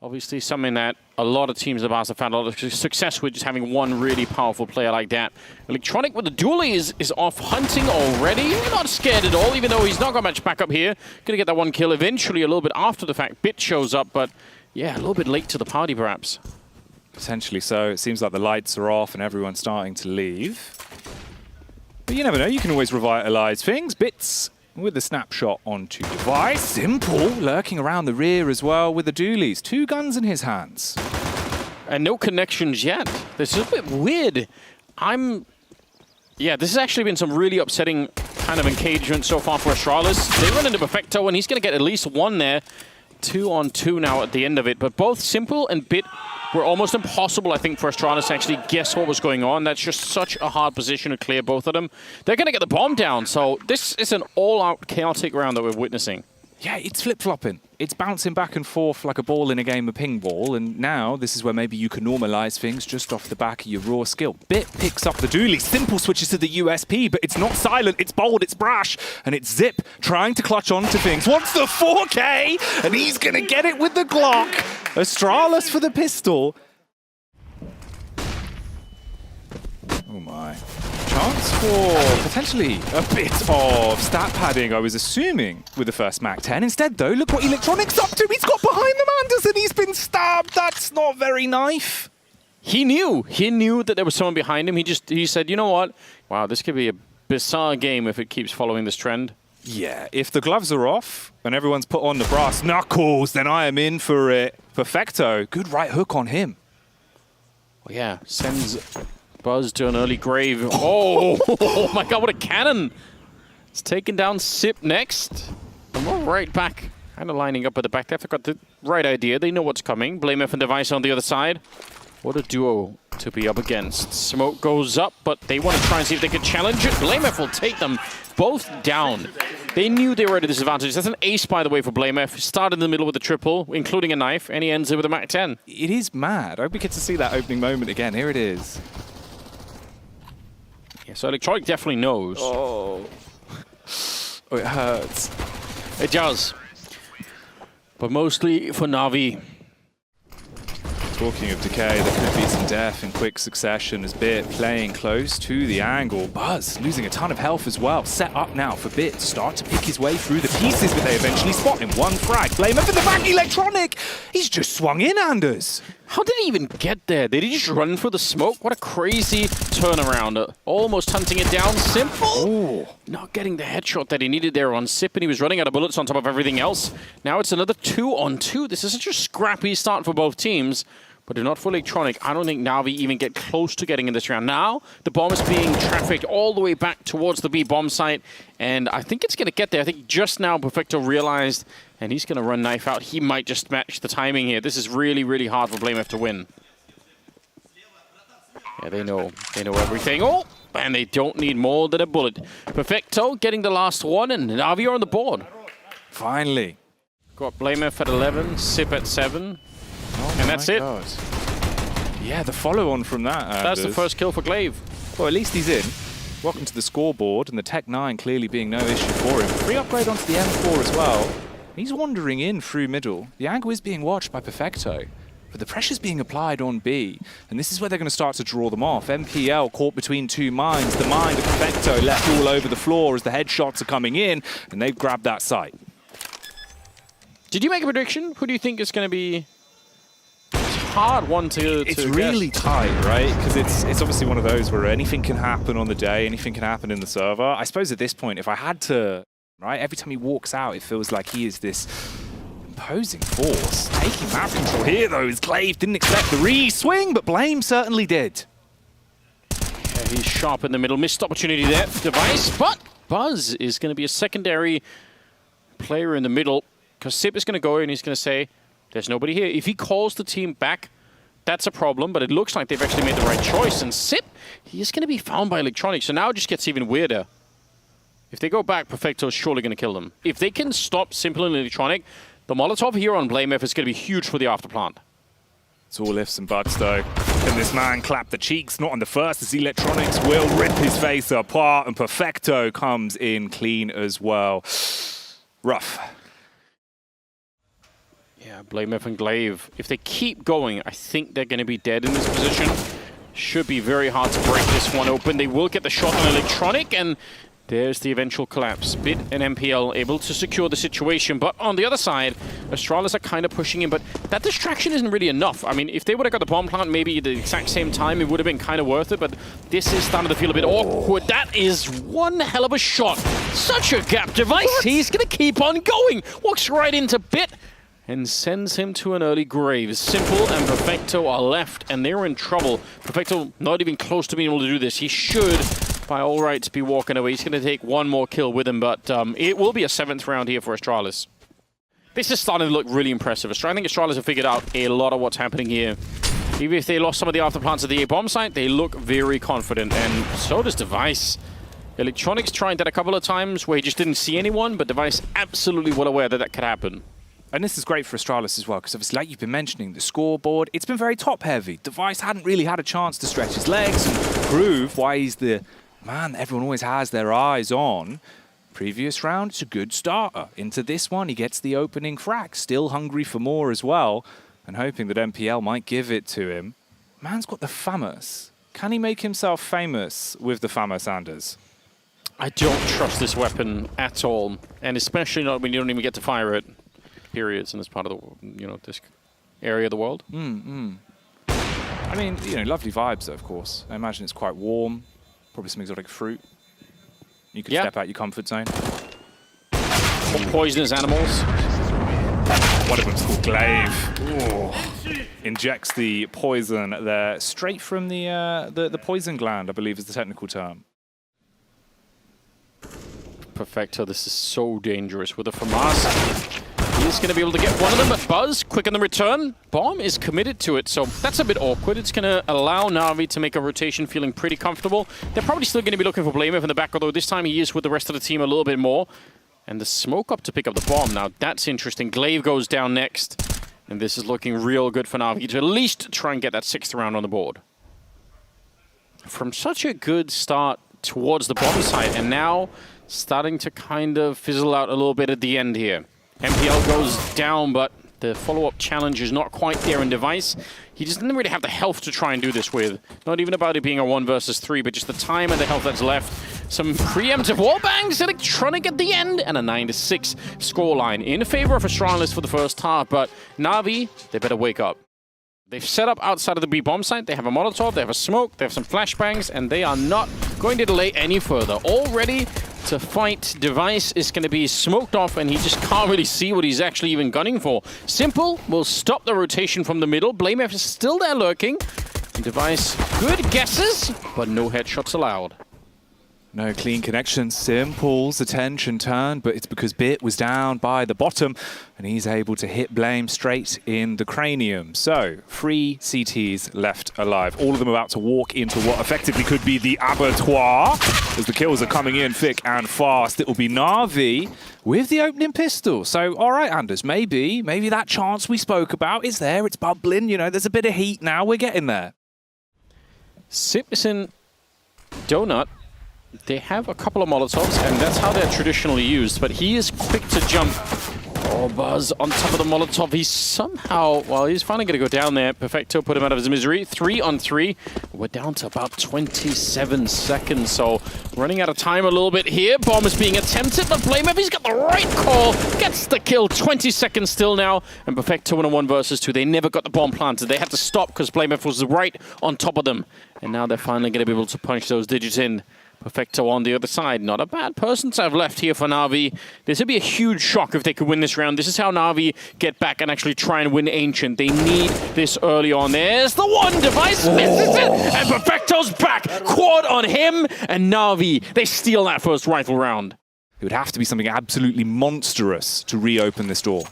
Obviously something that a lot of teams have found a lot of success with, just having one really powerful player like that. Electronic with the dually is off hunting already. Not scared at all, even though he's not got much backup here. Gonna get that one kill eventually a little bit after the fact. Bit shows up, but yeah, a little bit late to the party perhaps. Potentially so. It seems like the lights are off and everyone's starting to leave. But you never know, you can always revitalize things. Bits with the snapshot onto device. Simple, lurking around the rear as well with the dualies. 2 guns in his hands. And no connections yet. This is a bit weird. Yeah, this has actually been some really upsetting kind of engagement so far for Astralis. They run into Perfecto, and he's going to get at least one there. 2 on 2 now at the end of it. But both Simple and Bit were almost impossible, I think, for Astralis to actually guess what was going on. That's just such a hard position to clear both of them. They're going to get the bomb down, so this is an all-out chaotic round that we're witnessing. Yeah, it's flip-flopping. It's bouncing back and forth like a ball in a game of ping ball, and now this is where maybe you can normalize things just off the back of your raw skill. Bit picks up the dually. Simple switches to the USP, but it's not silent, it's bold, it's brash, and it's Zip trying to clutch onto things. Wants the 4K, and he's going to get it with the Glock. Astralis for the pistol. Oh my. Chance for potentially a bit of stat padding, I was assuming, with the first Mac 10. Instead, though, look what Electronic's up to. He's got behind the Manders and he's been stabbed. That's not very knife. He knew that there was someone behind him. He said, you know what? Wow, this could be a bizarre game if it keeps following this trend. Yeah, if the gloves are off and everyone's put on the brass knuckles, then I am in for it. Perfecto. Good right hook on him. Well, yeah, sends Buzz to an early grave. Oh my god, what a cannon! It's taken down Sip next. And we're right back. Kind of lining up at the back. They've got the right idea. They know what's coming. blameF and Device on the other side. What a duo to be up against. Smoke goes up, but they want to try and see if they can challenge it. blameF will take them both down. They knew they were at a disadvantage. That's an ace, by the way, for blameF. Started in the middle with a triple, including a knife, and he ends it with a Mac 10. It is mad. I hope we get to see that opening moment again. Here it is. Yeah, so Electronic definitely knows. Oh, it hurts. It does. But mostly for NaVi. Talking of decay, there could be some death in quick succession as Bit playing close to the angle. Buzz losing a ton of health as well. Set up now for Bit to start to pick his way through the pieces, but they eventually spot him. One frag. blameF in the back. Electronic. He's just swung in, Anders. How did he even get there? Did he just run for the smoke? What a crazy turnaround. Almost hunting it down. Simple. Oh. Not getting the headshot that he needed there on Sip, and he was running out of bullets on top of everything else. Now it's another 2 on 2. This is such a scrappy start for both teams. But if not for Electronic, I don't think NaVi even get close to getting in this round. Now, the bomb is being trafficked all the way back towards the B bomb site, and I think it's going to get there. I think just now Perfecto realized, and he's going to run knife out. He might just match the timing here. This is really, really hard for blameF to win. Yeah, they know everything. Oh, and they don't need more than a bullet. Perfecto getting the last one, and NaVi are on the board. Finally. Got blameF at 11, Sip at 7. Oh, and that's it. God. Yeah, the follow-on from that, Anders. That's the first kill for Glaive. Well, at least he's in. Welcome to the scoreboard, and the Tech 9 clearly being no issue for him. Free upgrade onto the M4 as well. He's wandering in through middle. The angle is being watched by Perfecto, but the pressure's being applied on B, and this is where they're going to start to draw them off. MPL caught between 2 mines. The mine of Perfecto left all over the floor as the headshots are coming in, and they've grabbed that site. Did you make a prediction? Who do you think is going to be... hard one to It's really guess. tight, right? Because it's obviously one of those where anything can happen on the day, anything can happen in the server. I suppose at this point, if I had to, right, every time he walks out, it feels like he is this imposing force. Taking map control here, though, is Glaive. Didn't expect the re-swing, but Blame certainly did. Yeah, he's sharp in the middle. Missed opportunity there for Device, but Buzz is going to be a secondary player in the middle because Sip is going to go and he's going to say, there's nobody here. If he calls the team back, that's a problem, but it looks like they've actually made the right choice. And Sip, he is going to be found by Electronic, so now it just gets even weirder. If they go back, Perfecto is surely going to kill them. If they can stop Simple and Electronic, the Molotov here on blameF is going to be huge for the afterplant. It's all ifs and buts, though. Can this man clap the cheeks? Not on the first, as Electronics will rip his face apart, and Perfecto comes in clean as well. Rough. Yeah, blameF and Glaive, if they keep going, I think they're going to be dead in this position. Should be very hard to break this one open. They will get the shot on Electronic, and there's the eventual collapse. Bit and MPL able to secure the situation, but on the other side, Astralis are kind of pushing in, but that distraction isn't really enough. I mean, if they would have got the bomb plant maybe at the exact same time, it would have been kind of worth it, but this is starting to feel a bit awkward. That is one hell of a shot. Such a gap device. What? He's going to keep on going. Walks right into Bit and sends him to an early grave. Simple and Perfecto are left, and they're in trouble. Perfecto not even close to being able to do this. He should, by all rights, be walking away. He's going to take one more kill with him, but it will be a 7th round here for Astralis. This is starting to look really impressive. I think Astralis have figured out a lot of what's happening here. Even if they lost some of the afterplants at the A bomb site, they look very confident, and so does Device. Electronics tried that a couple of times where he just didn't see anyone, but Device absolutely well aware that that could happen. And this is great for Astralis as well, because obviously, like you've been mentioning, the scoreboard, it's been very top-heavy. Device hadn't really had a chance to stretch his legs and prove why he's the man everyone always has their eyes on. Previous round, it's a good starter. Into this one, he gets the opening frag, still hungry for more as well, and hoping that MPL might give it to him. Man's got the famous. Can he make himself famous with the famous, Anders? I don't trust this weapon at all, and especially not when you don't even get to fire it. Periods in this part of the, this area of the world. I mean, lovely vibes though, of course. I imagine it's quite warm. Probably some exotic fruit. You could step out your comfort zone. Poisonous animals. One of them's called Glaive. Ooh. Injects the poison there straight from the poison gland, I believe is the technical term. Perfecto, this is so dangerous with a FAMAS. He's going to be able to get one of them, but Buzz, quick on the return. Bomb is committed to it, so that's a bit awkward. It's going to allow NaVi to make a rotation feeling pretty comfortable. They're probably still going to be looking for blameF in the back, although this time he is with the rest of the team a little bit more. And the smoke up to pick up the bomb. Now, that's interesting. Glaive goes down next, and this is looking real good for NaVi to at least try and get that 6th round on the board. From such a good start towards the bomb site, and now starting to kind of fizzle out a little bit at the end here. MPL goes down, but the follow-up challenge is not quite there in Device. He just didn't really have the health to try and do this with. Not even about it being a 1 versus 3, but just the time and the health that's left. Some preemptive wallbangs, Electronic at the end, and a 9-6 scoreline in favor of Astralis for the first half. But NaVi, they better wake up. They've set up outside of the B bomb site. They have a Molotov, they have a smoke, they have some flashbangs, and they are not going to delay any further. All ready to fight. Device is going to be smoked off, and he just can't really see what he's actually even gunning for. Simple will stop the rotation from the middle. blameF is still there lurking. Device, good guesses, but no headshots allowed. No clean connection. Simple's attention turned, but it's because Bit was down by the bottom, and he's able to hit Blame straight in the cranium. So, 3 CTs left alive. All of them about to walk into what effectively could be the abattoir, as the kills are coming in thick and fast. It will be NaVi with the opening pistol. So, all right, Anders, maybe that chance we spoke about is there. It's bubbling, there's a bit of heat now. We're getting there. Simpson Donut. They have a couple of Molotovs, and that's how they're traditionally used, but he is quick to jump. Oh, Buzz on top of the Molotov. He's somehow, well, he's finally going to go down there. Perfecto put him out of his misery. 3 on 3. We're down to about 27 seconds, so running out of time a little bit here. Bomb is being attempted, but blameF, he's got the right call. Gets the kill. 20 seconds still now, and Perfecto in a 1 versus 2. They never got the bomb planted. They had to stop because blameF was right on top of them. And now they're finally going to be able to punch those digits in. Perfecto on the other side. Not a bad person to have left here for NaVi. This would be a huge shock if they could win this round. This is how NaVi get back and actually try and win Ancient. They need this early on. There's the one. Device misses it, and Perfecto's back. Quad on him, and NaVi, they steal that first rifle round. It would have to be something absolutely monstrous to reopen this door.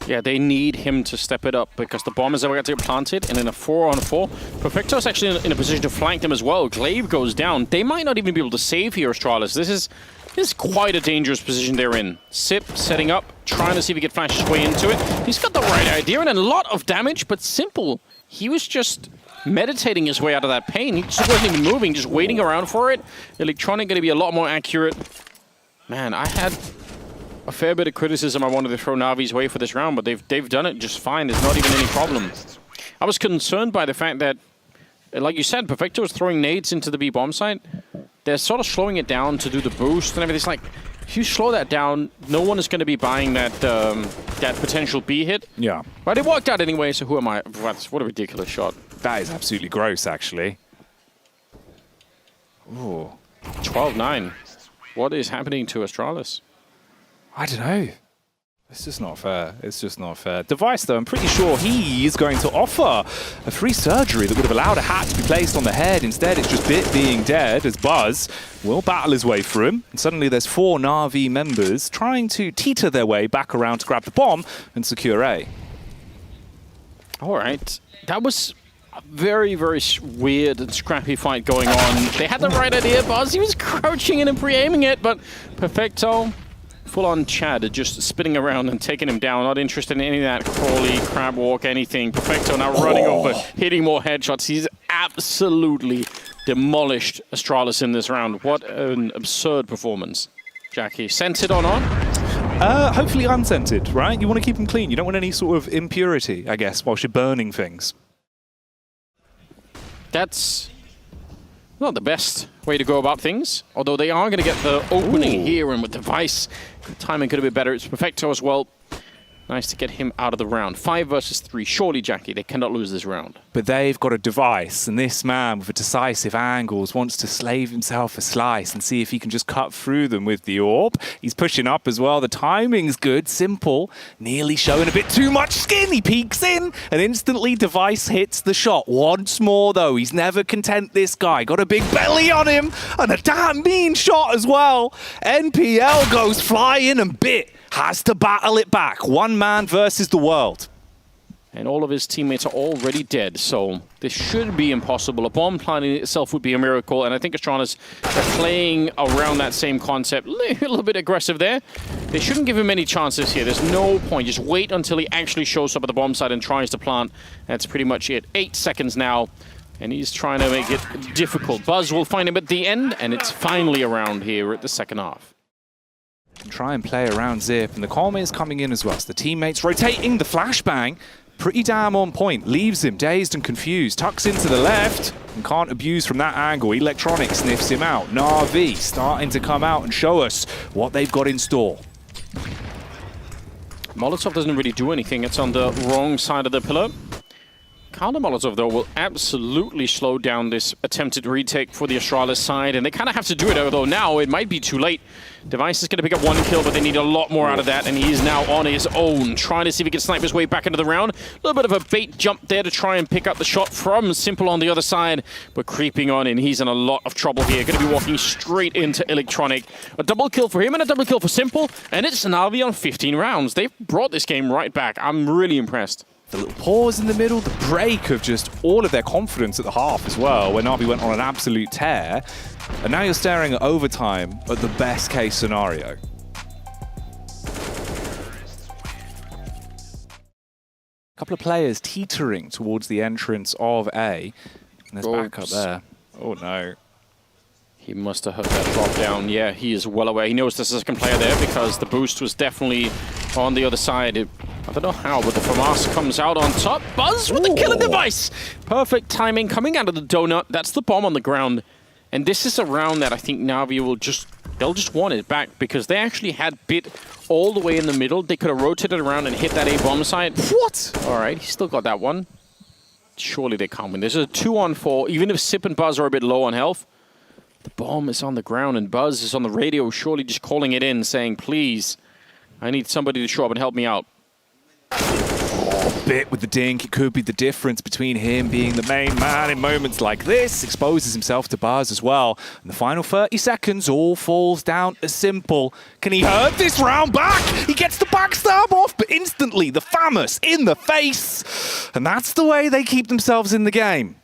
Yeah, they need him to step it up because the bomb is about to get planted, and in a 4-on-4, Perfecto's actually in a position to flank them as well. Glaive goes down. They might not even be able to save here, Astralis. This is quite a dangerous position they're in. Sip setting up, trying to see if he can flash his way into it. He's got the right idea and a lot of damage, but Simple, he was just meditating his way out of that pain. He just wasn't even moving, just waiting around for it. Electronic going to be a lot more accurate. Man, I had a fair bit of criticism I wanted to throw NaVi's way for this round, but they've done it just fine. There's not even any problem. I was concerned by the fact that, like you said, Perfecto is throwing nades into the B bomb site. They're sort of slowing it down to do the boost and everything. It's like, if you slow that down, no one is going to be buying that that potential B hit. Yeah. But it worked out anyway, so who am I? What a ridiculous shot. That is absolutely gross, actually. Ooh. 12-9. What is happening to Astralis? I don't know. It's just not fair. It's just not fair. Device, though, I'm pretty sure he's going to offer a free surgery that would have allowed a hat to be placed on the head. Instead, it's just Bit being dead as Buzz will battle his way through him. And suddenly there's 4 NaVi members trying to teeter their way back around to grab the bomb and secure A. All right. That was a very, very weird and scrappy fight going on. They had the right idea, Buzz. He was crouching in and pre-aiming it, but Perfecto, full-on Chad, just spinning around and taking him down. Not interested in any of that crawly, crab walk, anything. Perfecto now running over, hitting more headshots. He's absolutely demolished Astralis in this round. What an absurd performance. Jackie, scented or not? Hopefully unscented, right? You want to keep them clean. You don't want any sort of impurity, I guess, whilst you're burning things. That's not the best way to go about things, although they are going to get the opening here, and with Device, timing could have been better. It's Perfecto as well. Nice to get him out of the round. 5 versus 3. Surely, Jackie, they cannot lose this round. But they've got a Device, and this man with a decisive angles wants to slave himself a slice and see if he can just cut through them with the orb. He's pushing up as well. The timing's good, simple. Nearly showing a bit too much skin. He peeks in, and instantly Device hits the shot. Once more, though, he's never content, this guy. Got a big belly on him, and a damn mean shot as well. NPL goes flying, and Bit has to battle it back. One man versus the world. And all of his teammates are already dead, so this should be impossible. A bomb planting itself would be a miracle, and I think Astralis are playing around that same concept. A little bit aggressive there. They shouldn't give him any chances here. There's no point. Just wait until he actually shows up at the bomb site and tries to plant. That's pretty much it. 8 seconds now, and he's trying to make it difficult. Buzz will find him at the end, and it's finally around here at the second half. Try and play around Zip, and the calm is coming in as well. So the teammates rotating, the flashbang, pretty damn on point. Leaves him dazed and confused. Tucks into the left and can't abuse from that angle. Electronic sniffs him out. NaVi starting to come out and show us what they've got in store. Molotov doesn't really do anything. It's on the wrong side of the pillar. Counter Molotov, though, will absolutely slow down this attempted retake for the Astralis side, and they kind of have to do it, although now it might be too late. Device is going to pick up 1 kill, but they need a lot more out of that, and he's now on his own, trying to see if he can snipe his way back into the round. A little bit of a bait jump there to try and pick up the shot from Simple on the other side, but creeping on in, he's in a lot of trouble here. Going to be walking straight into Electronic. A double kill for him and a double kill for Simple, and it's NaVi on 15 rounds. They've brought this game right back. I'm really impressed. The little pause in the middle, the break of just all of their confidence at the half as well, where NaVi went on an absolute tear. And now you're staring at overtime at the best case scenario. A couple of players teetering towards the entrance of A. And there's backup there. Oh no. He must have heard that drop down. Yeah, he is well aware. He knows there's a second player there because the boost was definitely on the other side. I don't know how, but the FAMAS comes out on top. Buzz with the killer Device. Perfect timing coming out of the donut. That's the bomb on the ground. And this is a round that I think NaVi will they'll just want it back because they actually had Bit all the way in the middle. They could have rotated around and hit that A bomb site. What? All right, he still got that one. Surely they can't win. This is a 2-on-4. Even if Sip and Buzz are a bit low on health, the bomb is on the ground and Buzz is on the radio, surely just calling it in, saying, please, I need somebody to show up and help me out. Bit with the dink. It could be the difference between him being the main man in moments like this. Exposes himself to Buzz as well. And the final 30 seconds all falls down to Simple. Can he hurt this round back? He gets the backstab off, but instantly the FAMAS in the face. And that's the way they keep themselves in the game.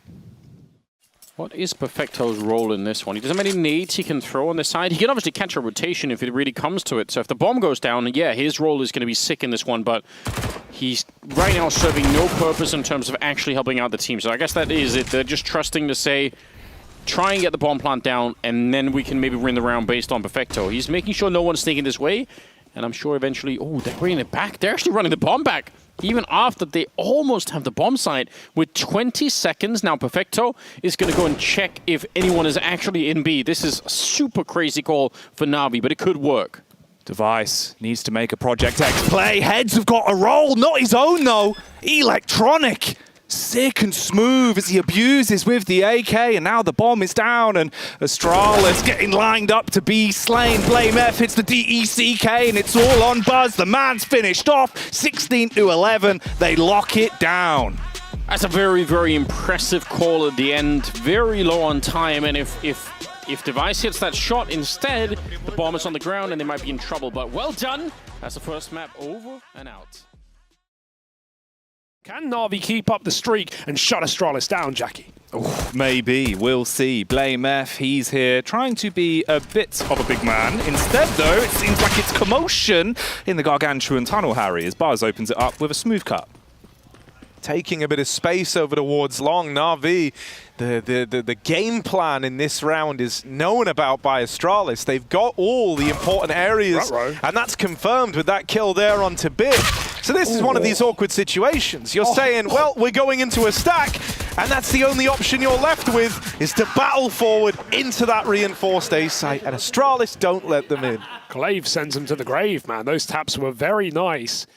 What is Perfecto's role in this one? He doesn't have any nades he can throw on this side. He can obviously catch a rotation if it really comes to it. So if the bomb goes down, yeah, his role is going to be sick in this one, but he's right now serving no purpose in terms of actually helping out the team. So I guess that is it. They're just trusting to say, try and get the bomb plant down, and then we can maybe win the round based on Perfecto. He's making sure no one's sneaking this way, And I'm sure eventually, oh, they're bringing it back. They're actually running the bomb back. Even after they almost have the bomb site. With 20 seconds, now Perfecto is going to go and check if anyone is actually in B. This is a super crazy call for NaVi, but it could work. Device needs to make a Project X play. Heads have got a roll, not his own though. Electronic, sick and smooth as he abuses with the AK, and now the bomb is down, and Astralis getting lined up to be slain. blameF hits the DECK, and it's all on Buzz. The man's finished off, 16-11. They lock it down. That's a very, very impressive call at the end. Very low on time, and if Device hits that shot instead, the bomb is on the ground and they might be in trouble. But well done. That's the first map over and out. Can NaVi keep up the streak and shut Astralis down, Jackie? Oh, maybe. We'll see. blameF, he's here, trying to be a bit of a big man. Instead, though, it seems like it's commotion in the Gargantuan tunnel, Harry, as Buzz opens it up with a smooth cut. Taking a bit of space over towards long. NaVi, the game plan in this round is known about by Astralis. They've got all the important areas, and that's confirmed with that kill there onto Bit. So this is one of these awkward situations. You're saying, well, we're going into a stack, and that's the only option you're left with, is to battle forward into that reinforced A site, and Astralis don't let them in. Glaive sends them to the grave, man. Those taps were very nice.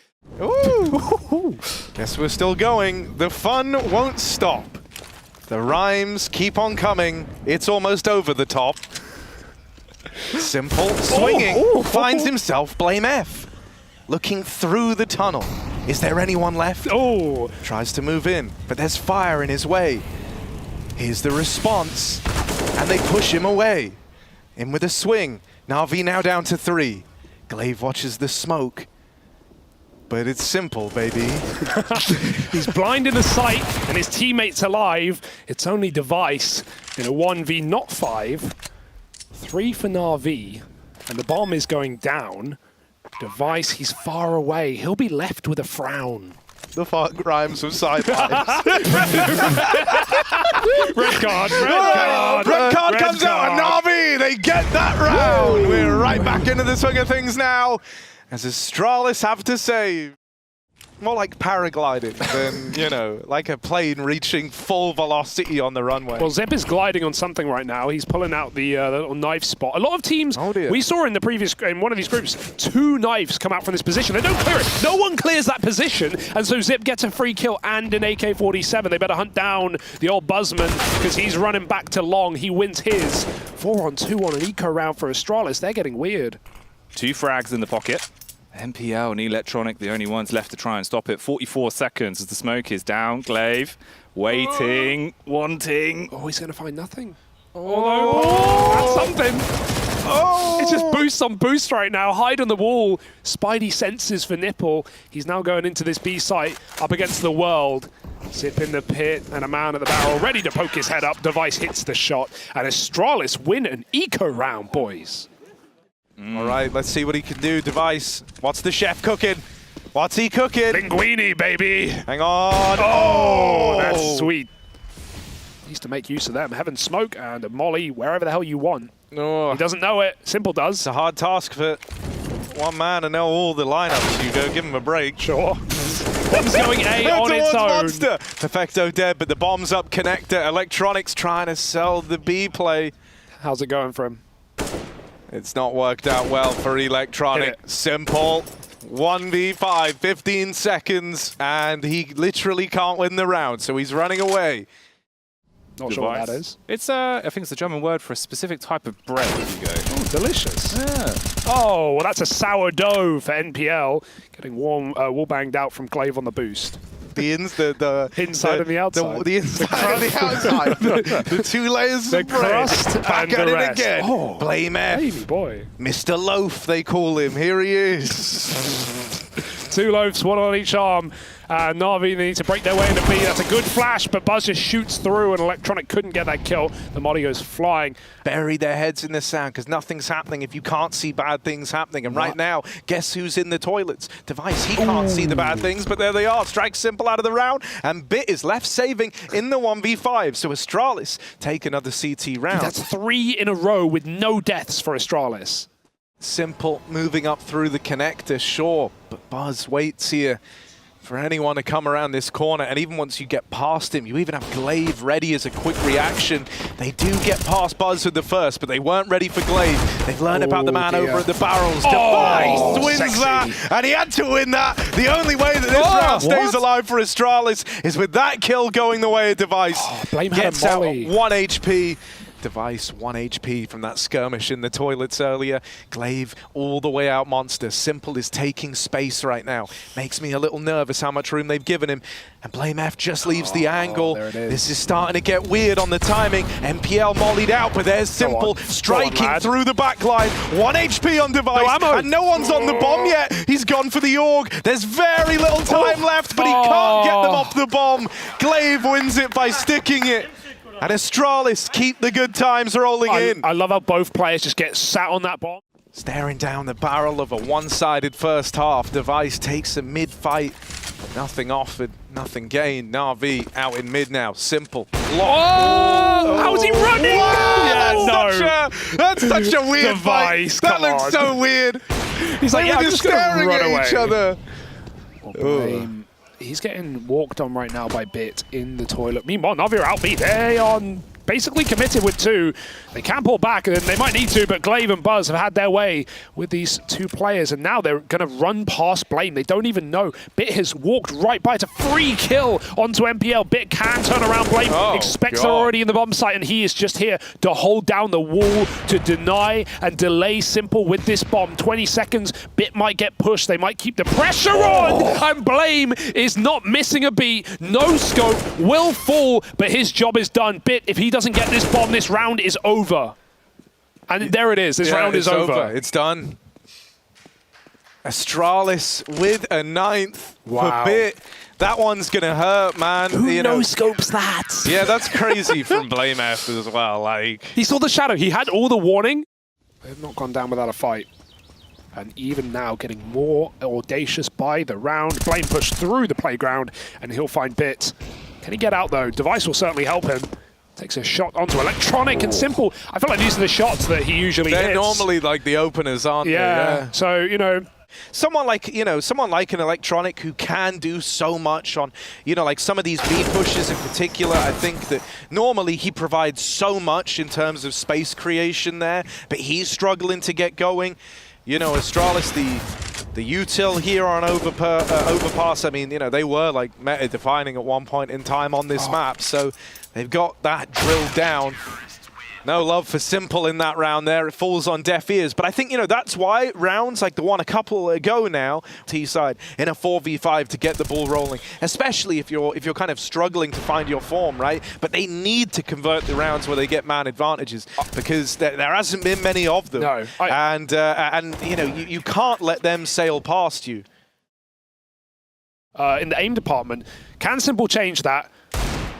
Ooh. Guess we're still going. The fun won't stop. The rhymes keep on coming. It's almost over the top. Simple swinging. Finds himself blameF. Looking through the tunnel. Is there anyone left? Oh. Tries to move in, but there's fire in his way. Here's the response. And they push him away. In with a swing. NaVi now down to 3. Glaive watches the smoke. But it's simple, baby. He's blind in the sight, and his teammate's alive. It's only Device in a 1v not 5. 3 for NaVi, and the bomb is going down. Device, he's far away. He'll be left with a frown. The fuck rhymes with sidelines. Red card, red card comes out, and NaVi, they get that round. We're right back into the swing of things now, as Astralis have to save. More like paragliding than, you know, like a plane reaching full velocity on the runway. Well, Zeb is gliding on something right now. He's pulling out the little knife spot. A lot of teams, we saw in one of these groups, 2 knives come out from this position. They don't clear it. No one clears that position. And so Zeb gets a free kill and an AK-47. They better hunt down the old Buzzman because he's running back to long. He wins his. 4-on-2 on an eco round for Astralis. They're getting weird. 2 frags in the pocket. MPL and Electronic, the only ones left to try and stop it. 44 seconds as the smoke is down. Glaive, waiting, wanting. Oh, he's going to find nothing. Oh, that's something. Oh. It's just boost on boost right now. Hide on the wall. Spidey senses for Nipple. He's now going into this B site up against the world. Zip in the pit and a man at the barrel ready to poke his head up. Device hits the shot. And Astralis win an eco round, boys. All right, let's see what he can do. Device, what's the chef cooking? What's he cooking? Linguini, baby. Hang on. Oh, that's sweet. Needs to make use of them. Heaven Smoke and a Molly, wherever the hell you want. Oh. He doesn't know it. Simple does. It's a hard task for one man to know all the lineups. You go, give him a break. Sure. Bomb's going A on its own. Monster. Perfecto dead, but the bomb's up. Connector. Electronics trying to sell the B play. How's it going for him? It's not worked out well for Electronic. Simple. 1v5, 15 seconds, and he literally can't win the round, so he's running away. Not sure what that is. It's I think it's the German word for a specific type of bread. Oh, delicious. Yeah. Oh, well, that's a sourdough for NPL. Getting wall banged out from Glaive on the boost. The inside and the outside. The inside and the outside. the 2 layers of bread. Crust Back at it again. Oh, blameF. Baby boy. Mr. Loaf, they call him. Here he is. 2 loaves, 1 on each arm. NaVi, they need to break their way into B. That's a good flash, but Buzz just shoots through, and Electronic couldn't get that kill. The molly goes flying. Bury their heads in the sand, because nothing's happening if you can't see bad things happening. And right now, guess who's in the toilets? Device, he can't see the bad things, but there they are. Strike Simple out of the round, and Bit is left saving in the 1v5. So Astralis take another CT round. That's 3 in a row with no deaths for Astralis. Simple moving up through the connector, sure, but Buzz waits here for anyone to come around this corner, and even once you get past him, you even have Glaive ready as a quick reaction. They do get past Buzz with the first, but they weren't ready for Glaive. They've learned about the man over at the barrels. Device wins that, and he had to win that. The only way that this round stays alive for Astralis is with that kill going the way of Device. Blame Gets out 1 HP. Device 1 HP from that skirmish in the toilets earlier. Glaive all the way out monster. Simple is taking space right now. Makes me a little nervous how much room they've given him. And blameF just leaves the angle. This is starting to get weird on the timing. MPL mollied out, but there's Simple striking through the back line. 1 HP on Device, and no one's on the bomb yet. He's gone for the AUG. There's very little time left, but he can't get them off the bomb. Glaive wins it by sticking it. And Astralis keep the good times rolling in. I love how both players just get sat on that bomb. Staring down the barrel of a one-sided first half. Device takes a mid-fight. Nothing offered, nothing gained. NaVi out in mid now. Simple. Oh! How's he running? Wow, that's such a weird fight. That looks so weird. He's like, yeah, I'm just staring at each other. He's getting walked on right now by Bit in the toilet. Meanwhile, NaVi are out B. They are basically committed with 2. They can pull back, and they might need to, but Glaive and Buzz have had their way with these 2 players, and now they're going to run past Blame. They don't even know. Bit has walked right by. It's a free kill onto MPL. Bit can turn around Blame. Expects they're already in the bomb site, and he is just here to hold down the wall, to deny and delay Simple with this bomb. 20 seconds. Bit might get pushed. They might keep the pressure on, and Blame is not missing a beat. No scope, will fall, but his job is done. Bit, if he doesn't get this bomb, this round is over. And there it is. This round is over. It's done. Astralis with a 9th for Bit. That one's going to hurt, man. Who no-scopes that? Yeah, that's crazy from blameF as well. Like, he saw the shadow. He had all the warning. They have not gone down without a fight. And even now, getting more audacious by the round. Blame pushed through the playground, and he'll find Bit. Can he get out, though? Device will certainly help him. Takes a shot onto Electronic and Simple. I feel like these are the shots that he usually hits. They're normally like the openers, aren't they? Yeah. So, you know, someone like an Electronic who can do so much on, like some of these B pushes in particular. I think that normally he provides so much in terms of space creation there, but he's struggling to get going. Astralis, the util here on overpass, I mean, they were like meta-defining at one point in time on this map, so they've got that drilled down. No love for Simple in that round there. It falls on deaf ears. But I think, that's why rounds like the one a couple ago now, T-side, in a 4v5 to get the ball rolling, especially if you're kind of struggling to find your form, right? But they need to convert the rounds where they get man advantages because there hasn't been many of them. No. You can't let them sail past you. In the aim department, can Simple change that?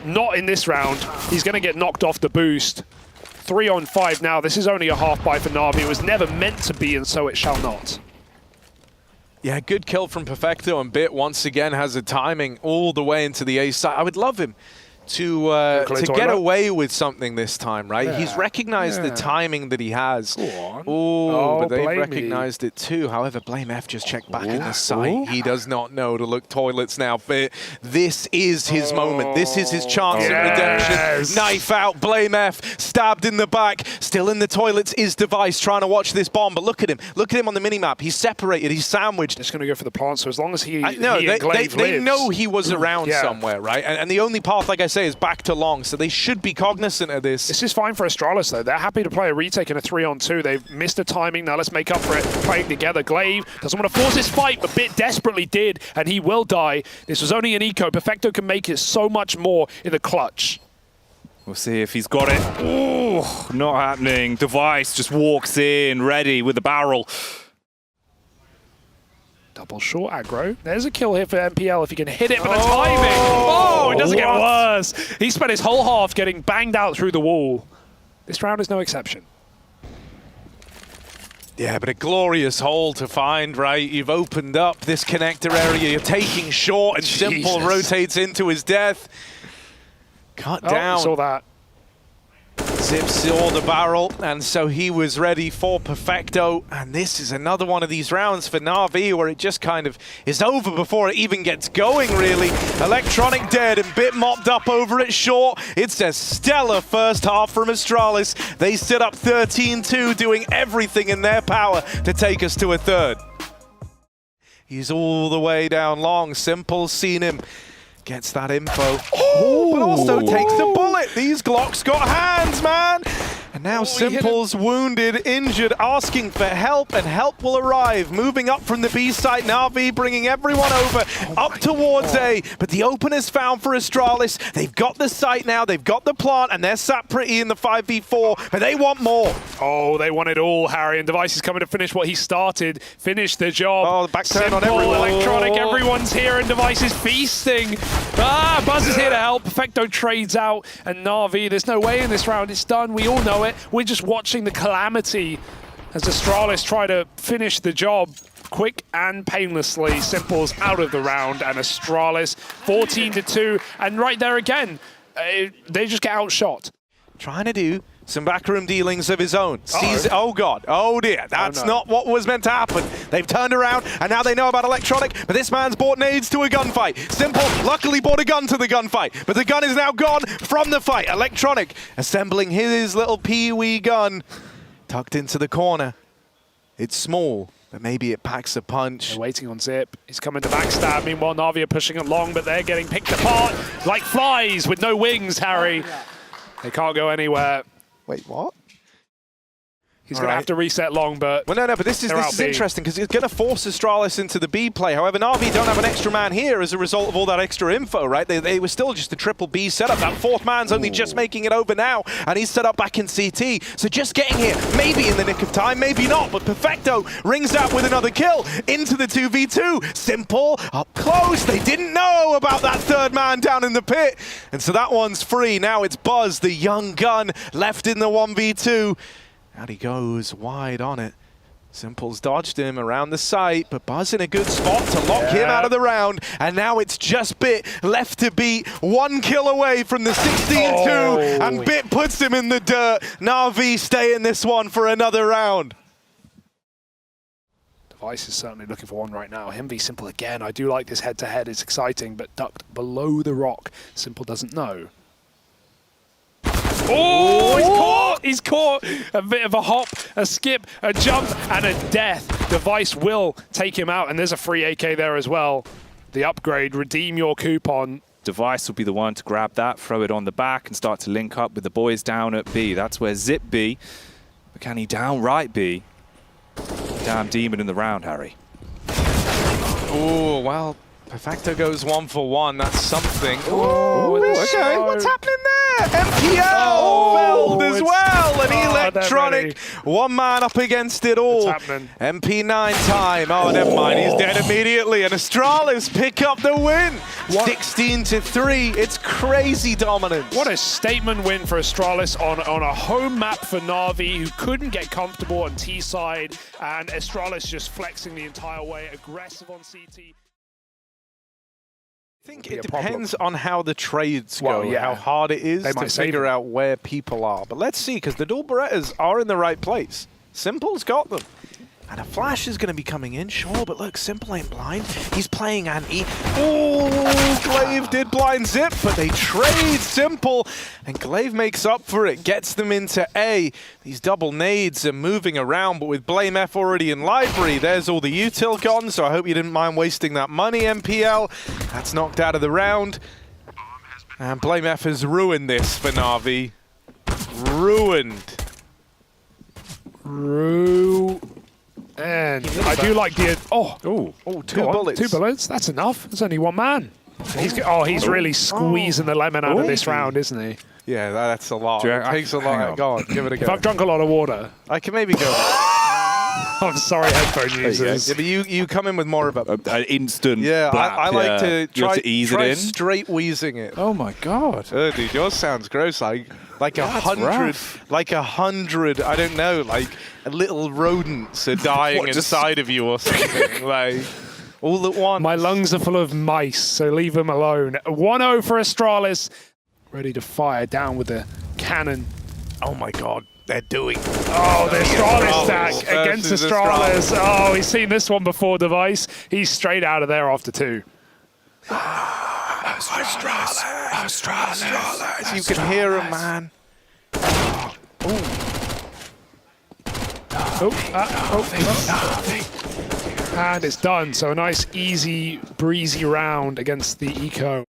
Not in this round. He's going to get knocked off the boost. 3 on 5 now. This is only a half buy for NaVi. It was never meant to be, and so it shall not. Yeah, good kill from Perfecto, and Bit once again has a timing all the way into the A side. I would love him to get away with something this time, right? Yeah. He's recognized the timing that he has. But they've recognized it too. However, blameF just checked back in the site. He does not know to look toilets now. But this is his moment. This is his chance of redemption. Knife out, blameF, stabbed in the back. Still in the toilets is Device trying to watch this bomb. But look at him. Look at him on the minimap. He's separated. He's sandwiched. Just going to go for the plant. So as long as he and Glaive lives. They know he was around somewhere, right? And the only path, like I say, is back to long, so they should be cognizant of this. This is fine for Astralis, though. They're happy to play a retake in a 3-on-2. They've missed the timing. Now let's make up for it. Playing together. Glaive doesn't want to force this fight, but Bit desperately did, and he will die. This was only an eco. Perfecto can make it so much more in the clutch. We'll see if he's got it. Oh, not happening. Device just walks in, ready with the barrel. Double short aggro. There's a kill here for MPL if he can hit it, but the timing. Oh, it doesn't get worse. He spent his whole half getting banged out through the wall. This round is no exception. Yeah, but a glorious hole to find, right? You've opened up this connector area. You're taking short, and Simple rotates into his death. Cut down. Saw that. Zip saw the barrel, and so he was ready for Perfecto. And this is another one of these rounds for NaVi where it just kind of is over before it even gets going, really. Electronic dead and Bit mopped up over it short. It's a stellar first half from Astralis. They stood up 13-2, doing everything in their power to take us to a third. He's all the way down long. Simple's seen him. Gets that info. Oh, but also takes the bullet. These Glocks got hands, man. And now Simple's wounded, injured, asking for help, and help will arrive. Moving up from the B site, NaVi bringing everyone over, up towards A. But the opener's found for Astralis. They've got the site now, they've got the plant, and they're sat pretty in the 5v4, but they want more. Oh, they want it all, Harry, and Device is coming to finish what he started, finish the job. Oh, the back turn on everyone. Electronic, everyone's here, and Device is feasting. Buzz is here to help. Perfecto trades out, and NaVi, there's no way in this round, it's done, we all know it. We're just watching the calamity as Astralis try to finish the job quick and painlessly. Simple's out of the round, and Astralis 14-2, and right there again, they just get outshot. Trying to do some backroom dealings of his own. Sees, oh God, oh dear, that's not what was meant to happen. They've turned around, and now they know about Electronic, but this man's bought nades to a gunfight. Simple luckily bought a gun to the gunfight, but the gun is now gone from the fight. Electronic assembling his little pee-wee gun, tucked into the corner. It's small, but maybe it packs a punch. They're waiting on Zip. He's coming to backstab. Meanwhile, NaVi are pushing along, but they're getting picked apart like flies with no wings, Harry. They can't go anywhere. Wait, what? He's going to have to reset long, but... Well, no, but this is interesting because it's going to force Astralis into the B play. However, NaVi don't have an extra man here as a result of all that extra info, right? They were still just a triple B setup. That fourth man's only just making it over now, and he's set up back in CT. So just getting here, maybe in the nick of time, maybe not, but Perfecto rings out with another kill into the 2v2. Simple, up close. They didn't know about that third man down in the pit, and so that one's free. Now it's Buzz, the young gun, left in the 1v2. Out he goes, wide on it. Simple's dodged him around the site, but Buzz in a good spot to lock him out of the round. And now it's just Bit left to beat. 1 kill away from the 16-2, and Bit puts him in the dirt. NaVi stay in this one for another round. Device is certainly looking for one right now. Him v Simple again. I do like this head-to-head. It's exciting, but ducked below the rock. Simple doesn't know. Oh, he's caught! He's caught! A bit of a hop, a skip, a jump, and a death. Device will take him out, and there's a free AK there as well. The upgrade, redeem your coupon. Device will be the one to grab that, throw it on the back, and start to link up with the boys down at B. That's where Zip B, but can he downright be? Damn demon in the round, Harry. Oh, well, Perfecto goes 1 for 1. That's something. Oh, okay. What's happening there? MPL felled as well. An Electronic. One man up against it all. MP9 time. Oh, never mind. He's dead immediately. And Astralis pick up the win. 16-3. It's crazy dominance. What a statement win for Astralis on a home map for NaVi, who couldn't get comfortable on T side. And Astralis just flexing the entire way, aggressive on CT. I think it depends on how the trades go, how hard it is to figure out where people are. But let's see, because the dual Berettas are in the right place. Simple's got them. And a flash is going to be coming in, sure, but look, Simple ain't blind. He's playing anti. Oh, Glaive did blind Zip, but they trade Simple, and Glaive makes up for it, gets them into A. These double nades are moving around, but with Blame F already in library, there's all the util gone, so I hope you didn't mind wasting that money, MPL. That's knocked out of the round. And Blame F has ruined this for NaVi. Ruined. And I do like the... Two bullets. 2 bullets, that's enough. There's only one man. He's really squeezing the lemon out of this round, isn't he? Yeah, that's a lot. It takes a lot. Go on, give it a go. If I've drunk a lot of water... I can maybe go... I'm sorry, headphone users. Yeah, but you come in with more of an instant blap. I like to try to ease it in. Straight wheezing it. Oh my God. Dude, yours sounds gross. Like 100, I don't know, like little rodents are dying inside of you or something. Like, all at once. My lungs are full of mice, so leave them alone. 1-0 for Astralis. Ready to fire down with the cannon. Oh my god, they're doing... Oh, the Astralis stack against Astralis. Oh, he's seen this one before, Device. He's straight out of there after 2. Astralis. You can hear him, man. And it's done. So a nice, easy, breezy round against the Eco.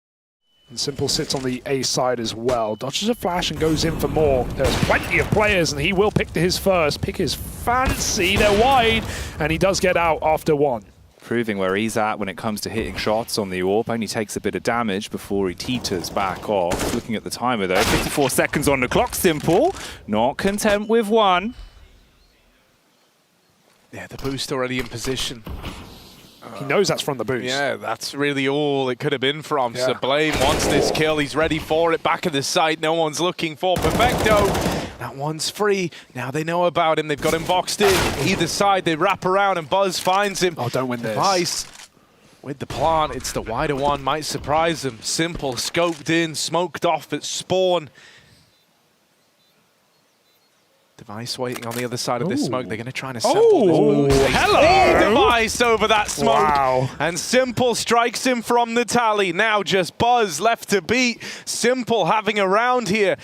And Simple sits on the A side as well. Dodges a flash and goes in for more. There's plenty of players, and he will pick his first. Pick his fancy. They're wide, and he does get out after 1. Proving where he's at when it comes to hitting shots on the AWP. Only takes a bit of damage before he teeters back off. Looking at the timer though, 54 seconds on the clock. Simple, not content with 1. Yeah, the boost already in position. He knows that's from the boost. Yeah, that's really all it could have been from. Yeah. So Blame wants this kill. He's ready for it. Back of the site. No one's looking for Perfecto. That one's free. Now they know about him. They've got him boxed in. Either side, they wrap around and Buzz finds him. Oh, don't win this. Device with the plant. It's the wider one. Might surprise him. Simple, scoped in, smoked off at spawn. Device waiting on the other side of this smoke. They're going to try and assemble this move. Hello! Device over that smoke. Wow. And Simple strikes him from the tally. Now just Buzz left to beat. Simple having a round here.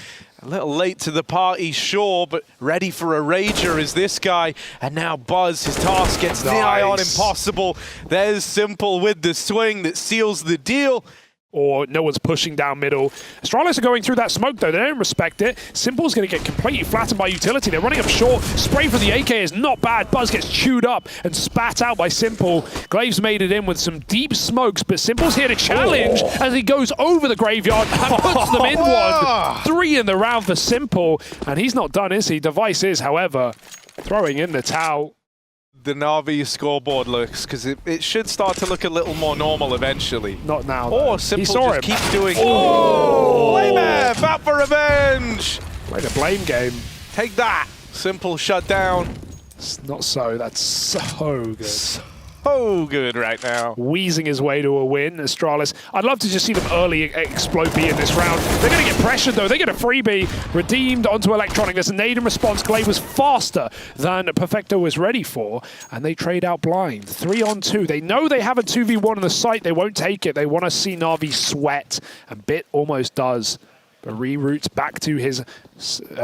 A little late to the party, sure, but ready for a rager is this guy. And now Buzz, his task gets nigh on impossible. There's Simple with the swing that seals the deal. Or no one's pushing down middle. Astralis are going through that smoke, though. They don't respect it. Simple's going to get completely flattened by utility. They're running up short. Spray from the AK is not bad. Buzz gets chewed up and spat out by Simple. Glaive's made it in with some deep smokes, but Simple's here to challenge as he goes over the graveyard and puts them in 1. 3 in the round for Simple. And he's not done, is he? Device is, however, throwing in the towel. The NaVi scoreboard looks, because it should start to look a little more normal eventually. Not now, though. Or Simple saw just him. keeps doing... Oh! Blame F, out for revenge! Played a blame game. Take that! Simple shut down. It's not so. That's so good. So good right now. Wheezing his way to a win, Astralis. I'd love to just see them early explode B in this round. They're going to get pressured, though. They get a freebie, redeemed onto Electronic. There's a nade in response. Glaive was faster than Perfecto was ready for, and they trade out blind. 3 on 2. They know they have a 2v1 on the site. They won't take it. They want to see NaVi sweat, and Bit almost does. But reroutes back to his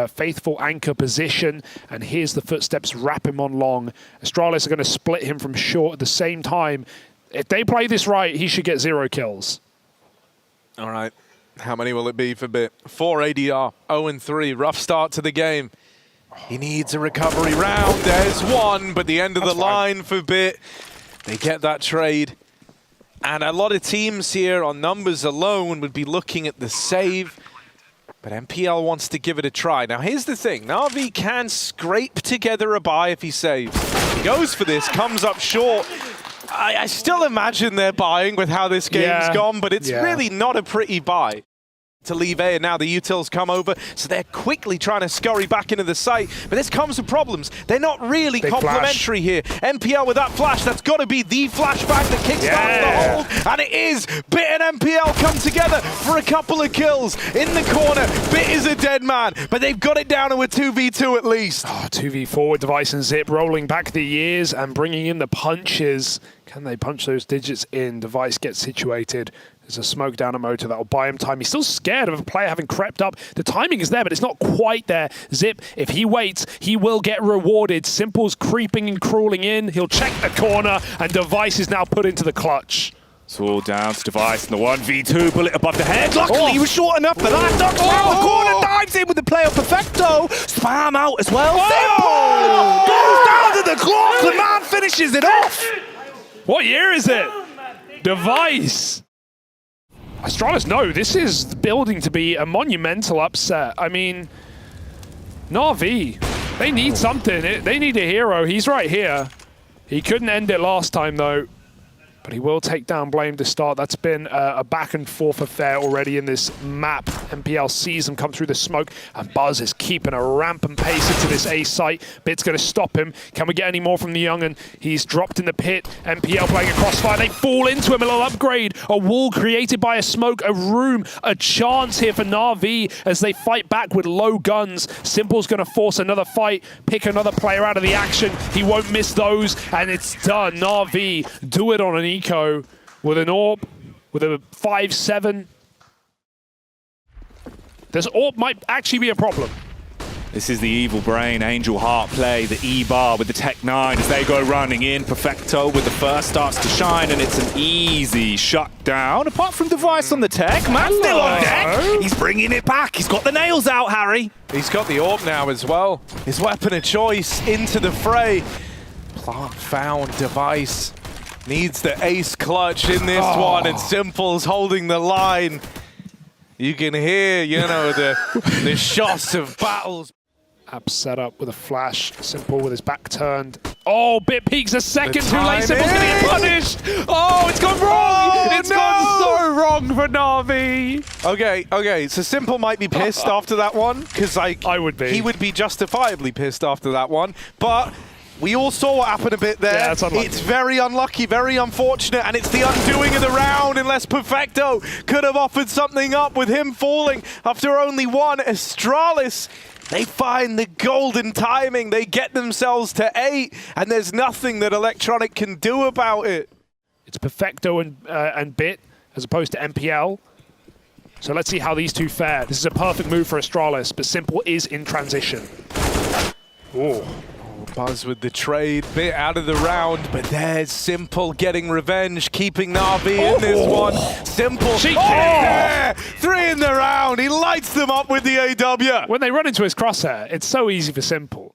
faithful anchor position, and here's the footsteps wrap him on long. Astralis are going to split him from short at the same time. If they play this right, he should get 0 kills. All right. How many will it be for Bit? 4 ADR, 0-3. Rough start to the game. He needs a recovery round. There's 1, but the end of the line for Bit. They get that trade. And a lot of teams here on numbers alone would be looking at the save. But MPL wants to give it a try. Now, here's the thing. NaVi can scrape together a buy if he saves. He goes for this, comes up short. I still imagine they're buying with how this game's gone, but it's really not a pretty buy to leave A, and now the utils come over, so they're quickly trying to scurry back into the site, but this comes with problems. They're not really complementary here. MPL with that flash, that's got to be the flashback that kickstarts the hold, and it is. Bit and MPL come together for a couple of kills. In the corner, Bit is a dead man, but they've got it down to a 2v2 at least. 2v4 with Device and Zip rolling back the years and bringing in the punches. Can they punch those digits in? Device gets situated. There's a smoke down a motor that will buy him time. He's still scared of a player having crept up. The timing is there, but it's not quite there. Zip, if he waits, he will get rewarded. Simple's creeping and crawling in. He'll check the corner, and Device is now put into the clutch. It's all down to Device and the 1v2 bullet above the head. Luckily, he was short enough for that. Ducks around the corner, dives in with the player Perfecto. Spam out as well. Simple! Goes down to the clock. The man finishes it off. What year is it? Device. Astralis, no, this is building to be a monumental upset. I mean, NaVi, they need something. They need a hero. He's right here. He couldn't end it last time, though. But he will take down Blame to start. That's been a back and forth affair already in this map. NPL sees them come through the smoke, and Buzz is keeping a rampant pace into this A site. Bit's going to stop him. Can we get any more from the young'un? He's dropped in the pit. NPL playing a crossfire. They fall into him. A little upgrade. A wall created by a smoke. A room. A chance here for NaVi as they fight back with low guns. Simple's going to force another fight. Pick another player out of the action. He won't miss those, and it's done. NaVi do it on an eco with an AWP, with a 5-7. This AWP might actually be a problem. This is the Evil Brain, Angel Heart play, the E-bar with the Tech 9 as they go running in. Perfecto with the first starts to shine, and it's an easy shutdown. Apart from Device on the Tech, Matt's still on deck. He's bringing it back. He's got the nails out, Harry. He's got the AWP now as well. His weapon of choice into the fray. Plant found. Device needs the ace clutch in this one, and Simple's holding the line. You can hear, you know, the shots of battles. App set up with a flash. Simple with his back turned. Oh, Bit peeks a second too late. Simple's going to get punished. Oh, it's gone wrong. It's gone so wrong for NaVi. Okay. So Simple might be pissed after that one, because like I would be. He would be justifiably pissed after that one, but we all saw what happened a bit there. Yeah, it's very unlucky, very unfortunate, and it's the undoing of the round unless Perfecto could have offered something up with him falling after only one. Astralis, they find the golden timing. They get themselves to 8, and there's nothing that Electronic can do about it. It's Perfecto and Bit as opposed to NPL. So let's see how these two fare. This is a perfect move for Astralis, but Simple is in transition. Oh. Buzz with the trade, Bit out of the round, but there's Simple getting revenge, keeping NaVi in this one. Simple, yeah! 3 in the round, he lights them up with the AW. When they run into his crosshair, it's so easy for Simple.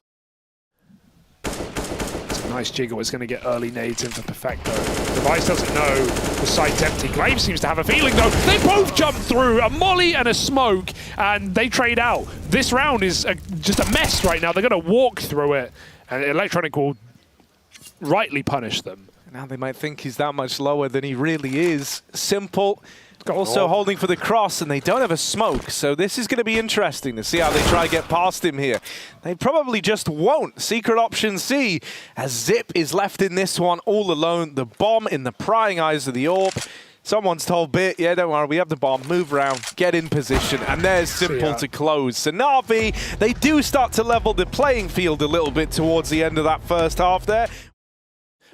It's a nice jiggle, it's going to get early nades in for Perfecto. Device doesn't know the site's empty. Glaive seems to have a feeling though. They both jump through, a molly and a smoke, and they trade out. This round is just a mess right now. They're going to walk through it. And Electronic will rightly punish them. Now they might think he's that much lower than he really is. Simple also holding for the cross, and they don't have a smoke, so this is going to be interesting to see how they try to get past him here. They probably just won't. Secret option C, as Zip is left in this one all alone. The bomb in the prying eyes of the AWP. Someone's told Bit, yeah, don't worry, we have the bomb, move around, get in position, and there's Simple to close. So NaVi, they do start to level the playing field a little bit towards the end of that first half there.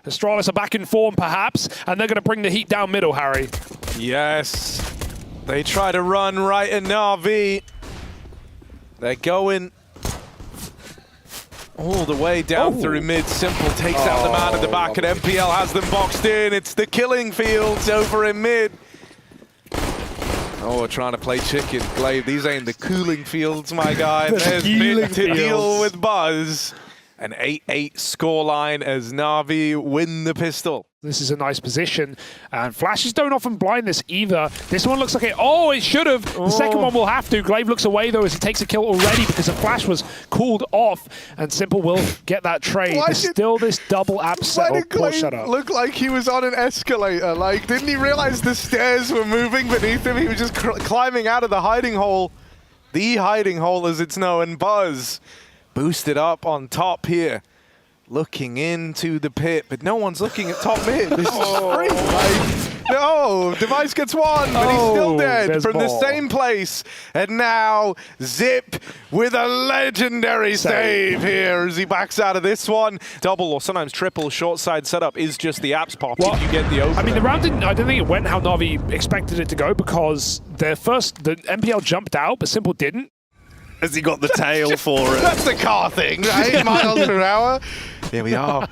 Astralis are back in form, perhaps, and they're going to bring the heat down middle, Harry. Yes, they try to run right at NaVi. They're going all the way down through mid. Simple takes out the man at the back, and NPL has them boxed in. It's the killing fields over in mid. Oh, we're trying to play chicken. Glaive, these ain't the cooling fields, my guy. There's mid to deal with Buzz. An 8-8 scoreline as NaVi win the pistol. This is a nice position, and flashes don't often blind this either. This one looks like it should have. The second one will have to. Glaive looks away though as he takes a kill already because the flash was cooled off, and Simple will get that trade. There's still this double app set. Why did Glaive look like he was on an escalator? Like, didn't he realize the stairs were moving beneath him? He was just climbing out of the hiding hole. The hiding hole as it's known. Buzz boosted up on top here. Looking into the pit, but no one's looking at top mid. This is free. Like, no, Device gets one, but he's still dead from the same place. And now Zip with a legendary save here as he backs out of this one. Double or sometimes triple short side setup is just the apps pop if you get the open. I mean, the round didn't, I don't think it went how NaVi expected it to go because the NPL jumped out, but Simple didn't. Has he got the tail for it? That's the car thing, right? Miles per hour. Here we are.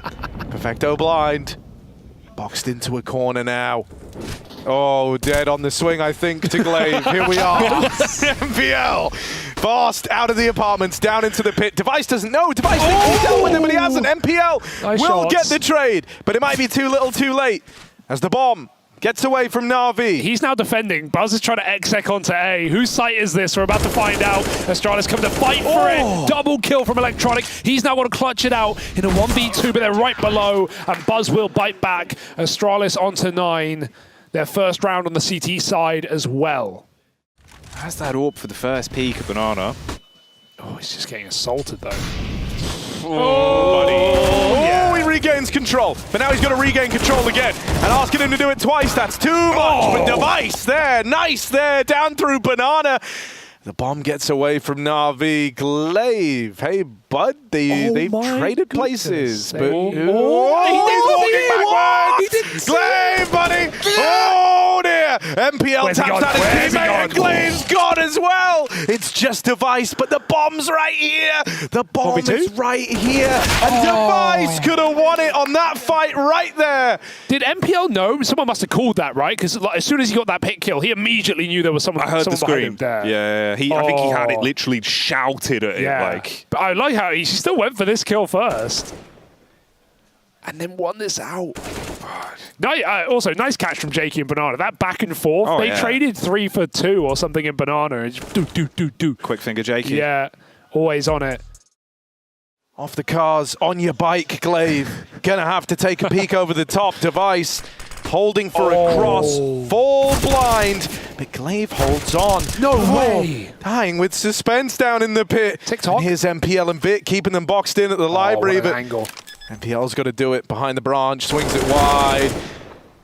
Perfecto blind. Boxed into a corner now. Oh, dead on the swing, I think, to Glaive. Here we are. NPL. Fast out of the apartments, down into the pit. Device doesn't know. Device thinks he's dealt with him, but he hasn't. NPL will get the trade, but it might be too little too late. As the bomb Gets away from NaVi. He's now defending. Buzz is trying to exec onto A. Whose site is this? We're about to find out. Astralis come to fight for it. Double kill from Electronic. He's now going to clutch it out in a 1v2, but they're right below, and Buzz will bite back. Astralis onto 9. Their first round on the CT side as well. Has that AWP for the first peek of Banana. Oh, he's just getting assaulted, though. He regains control, but now he's going to regain control again, and asking him to do it twice, that's too much, but Device there, nice there, down through Banana. The bomb gets away from NaVi. Glaive, hey bud, they've traded places, but he's walking backwards. Glaive, buddy. Oh dear. MPL taps out his teammate, and Glaive's gone as well. It's just Device, but the bomb's right here. The bomb is right here, and Device could have won it on that fight right there. Did MPL know? Someone must have called that, right? Because like, as soon as he got that pick kill, he immediately knew there was someone. I heard the scream. There. Yeah, I think he had it literally shouted at it. Like. But I like how he still went for this kill first. And then won this out. Also, nice catch from Jakey and Banana. That back and forth, they traded 3 for 2 or something in Banana. Do. Quick finger Jakey. Yeah, always on it. Off the cars, on your bike, Glaive. Gonna have to take a peek over the top. Device holding for a cross, full blind, but Glaive holds on. No way! Dying with suspense down in the pit. TikTok. And here's MPL and Vic keeping them boxed in at the library, what an but angle. MPL's got to do it behind the branch, swings it wide.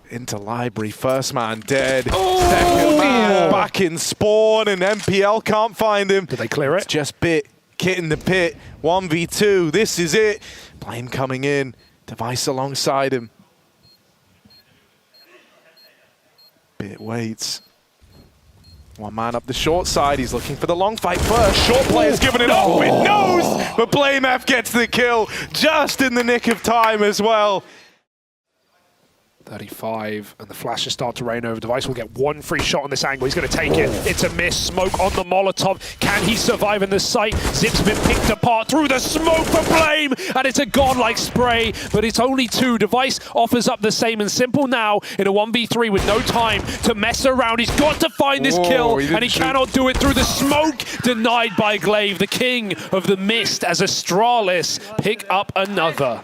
Into library, first man dead. Second man back in spawn, and MPL can't find him. Did they clear it? It's just Bit, Kit in the pit, 1v2, this is it. Blame coming in, Device alongside him. Bit waits. One man up the short side, he's looking for the long fight first. Short player's giving it up with nose, but Blame F gets the kill just in the nick of time as well. 35, and the flashes start to rain over. Device will get one free shot on this angle. He's going to take it. It's a miss. Smoke on the Molotov. Can he survive in the site? Zip's been picked apart through the smoke for Blame, and it's a godlike spray, but it's only 2. Device offers up the same and simple now in a 1v3 with no time to mess around. He's got to find this kill, and he cannot do it through the smoke. Denied by Glaive, the king of the mist, as Astralis pick up another.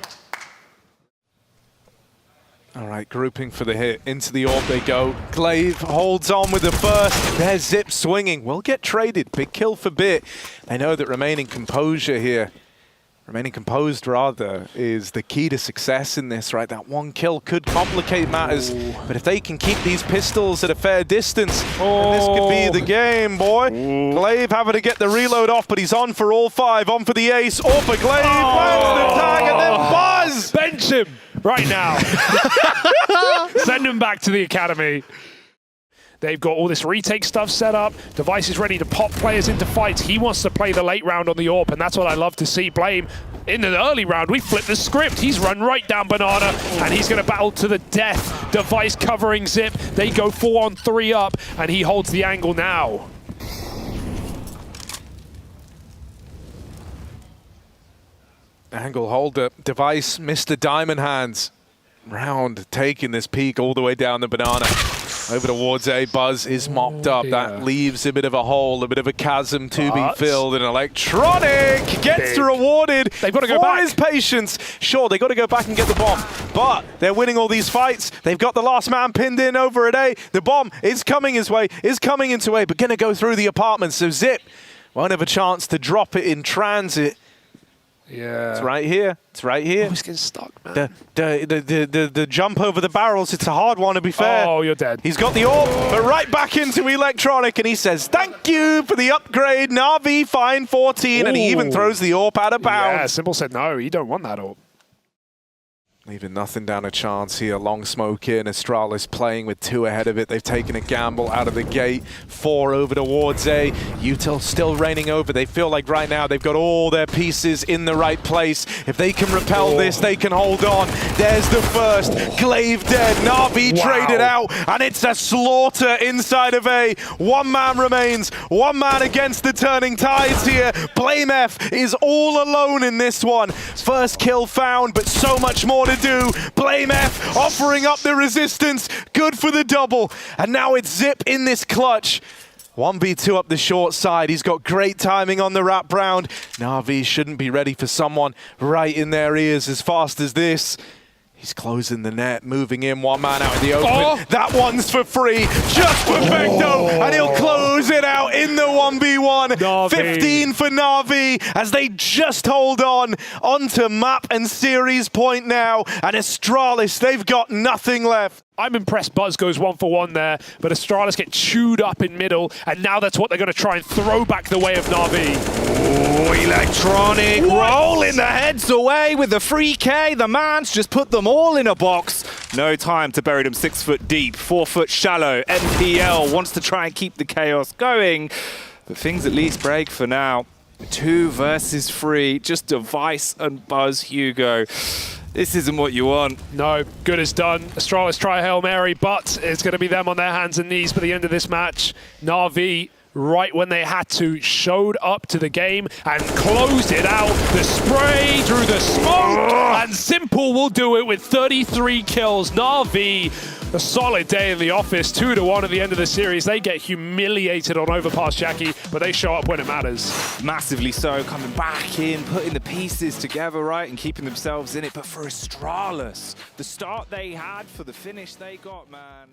All right, grouping for the hit. Into the AWP they go. Glaive holds on with the first. There's Zip swinging. Will get traded. Big kill for Bit. They know that remaining composure here, remaining composed rather, is the key to success in this, right? That one kill could complicate matters, but if they can keep these pistols at a fair distance, then this could be the game, boy. Glaive having to get the reload off, but he's on for all 5. On for the ace. Or for Glaive. Lands the tag, and then Buzz! Bench him right now. Send him back to the academy. They've got all this retake stuff set up. Device is ready to pop players into fights. He wants to play the late round on the AWP, and that's what I love to see. Blame, in the early round, we flipped the script. He's run right down Banana, and he's going to battle to the death. Device covering Zip. They go 4-on-3 up, and he holds the angle now. Angle holder. Device, Mr. Diamond Hands. Round taking this peak all the way down the Banana. Over towards A. Buzz is mopped up. That leaves a bit of a hole, a bit of a chasm to be filled. And Electronic gets rewarded They've got to go for back. his patience. Sure, they got to go back and get the bomb, but they're winning all these fights. They've got the last man pinned in over at A. The bomb is coming his way, is coming into A, but going to go through the apartment. So Zip won't have a chance to drop it in transit. Yeah. It's right here. It's right here. Oh, he's getting stuck, man. The jump over the barrels, it's a hard one to be fair. Oh, you're dead. He's got the AWP, but right back into Electronic, and he says, thank you for the upgrade. NaVi fine 14, and he even throws the AWP out of bounds. Yeah, Simple said no, you don't want that AWP. Leaving nothing down a chance here. Long smoke in. Astralis playing with 2 ahead of it. They've taken a gamble out of the gate. 4 over towards A. Util still reigning over. They feel like right now they've got all their pieces in the right place. If they can repel this, they can hold on. There's the first. Glaive dead. NaVi traded out. And it's a slaughter inside of A. 1 man remains. 1 man against the turning tides here. Blame F is all alone in this one. First kill found, but so much more to do. Blame F offering up the resistance. Good for the double. And now it's Zip in this clutch. 1v2 up the short side. He's got great timing on the wrap round. NaVi shouldn't be ready for someone right in their ears as fast as this. He's closing the net, moving in, one man out in the open. Oh. That one's for free, just perfecto, and he'll close it out in the 1v1. NaVi. 15 for NaVi as they just hold on onto map and series point now. And Astralis, they've got nothing left. I'm impressed Buzz goes 1-for-1 there, but Astralis get chewed up in middle, and now that's what they're going to try and throw back the way of NaVi. Oh, electronic rolling the heads away with the free K. The man's just put them all in a box. No time to bury them 6 foot deep, 4 foot shallow. NPL wants to try and keep the chaos going, but things at least break for now. 2 versus 3, just Device and Buzz Hugo. This isn't what you want. No, good is done. Astralis try Hail Mary, but it's going to be them on their hands and knees by the end of this match. NaVi, right when they had to, showed up to the game and closed it out. The spray through the smoke, and Simple will do it with 33 kills. NaVi, a solid day in the office, 2-1 at the end of the series. They get humiliated on Overpass Jackie, but they show up when it matters. Massively so, coming back in, putting the pieces together, right, and keeping themselves in it. But for Astralis, the start they had for the finish they got, man.